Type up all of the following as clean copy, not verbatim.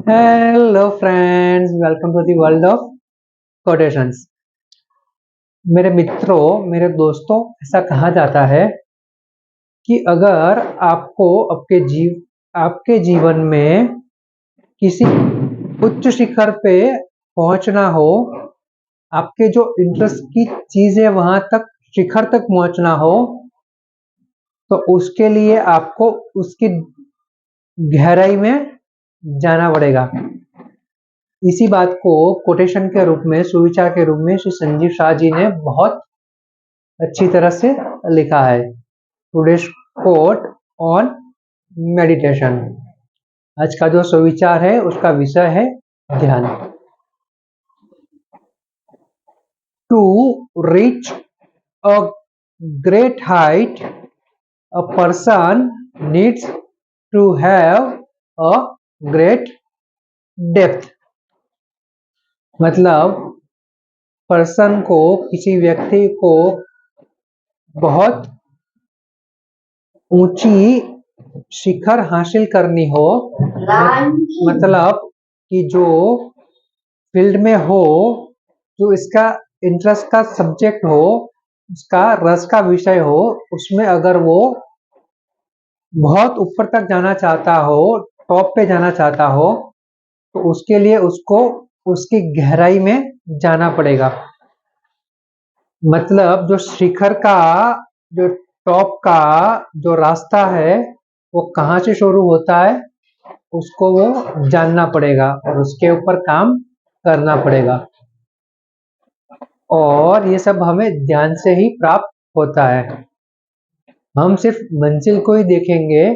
Hello friends, welcome to the world of quotations. मेरे मित्रों, मेरे दोस्तों, ऐसा कहा जाता है कि अगर आपको आपके जीवन में किसी उच्च शिखर पे पहुंचना हो, आपके जो इंटरेस्ट की चीज है वहां तक शिखर तक पहुंचना हो, तो उसके लिए आपको उसकी गहराई में जाना पड़ेगा। इसी बात को कोटेशन के रूप में, सुविचार के रूप में श्री संजीव शाह जी ने बहुत अच्छी तरह से लिखा है। Today's quote on meditation. आज का जो सुविचार है उसका विषय है ध्यान। To reach a great height a person needs to have a great depth. मतलब पर्सन को, किसी व्यक्ति को बहुत ऊंची शिखर हासिल करनी हो, मतलब कि जो फील्ड में हो, जो इसका इंटरेस्ट का सब्जेक्ट हो, उसका रस का विषय हो, उसमें अगर वो बहुत ऊपर तक जाना चाहता हो, टॉप पे जाना चाहता हो, तो उसके लिए उसको उसकी गहराई में जाना पड़ेगा। मतलब जो शिखर का, जो टॉप का जो रास्ता है वो कहाँ से शुरू होता है, उसको वो जानना पड़ेगा और उसके ऊपर काम करना पड़ेगा। और ये सब हमें ध्यान से ही प्राप्त होता है। हम सिर्फ मंजिल को ही देखेंगे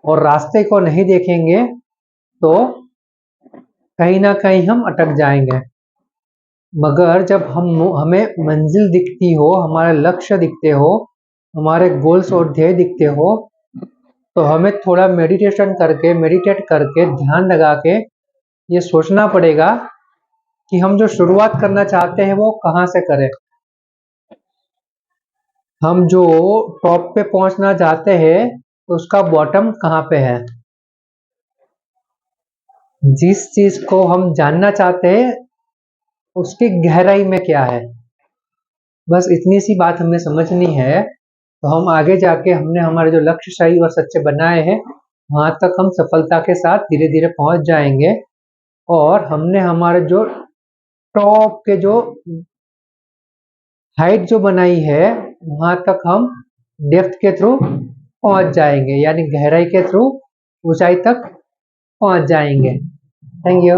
और रास्ते को नहीं देखेंगे तो कहीं ना कहीं हम अटक जाएंगे। मगर जब हमें मंजिल दिखती हो, हमारे लक्ष्य दिखते हो, हमारे गोल्स और ध्येय दिखते हो, तो हमें थोड़ा मेडिटेट करके ध्यान लगा के ये सोचना पड़ेगा कि हम जो शुरुआत करना चाहते हैं वो कहाँ से करें। हम जो टॉप पे पहुंचना चाहते हैं तो उसका बॉटम कहाँ पे है। जिस चीज को हम जानना चाहते हैं उसकी गहराई में क्या है, बस इतनी सी बात हमें समझनी है। तो हम आगे जाके हमने हमारे जो लक्ष्य सही और सच्चे बनाए हैं वहां तक हम सफलता के साथ धीरे धीरे पहुंच जाएंगे। और हमने हमारे जो टॉप के जो हाइट जो बनाई है वहां तक हम डेप्थ के थ्रू पहुंच जाएंगे, यानी गहराई के थ्रू ऊंचाई तक पहुंच जाएंगे। Thank you.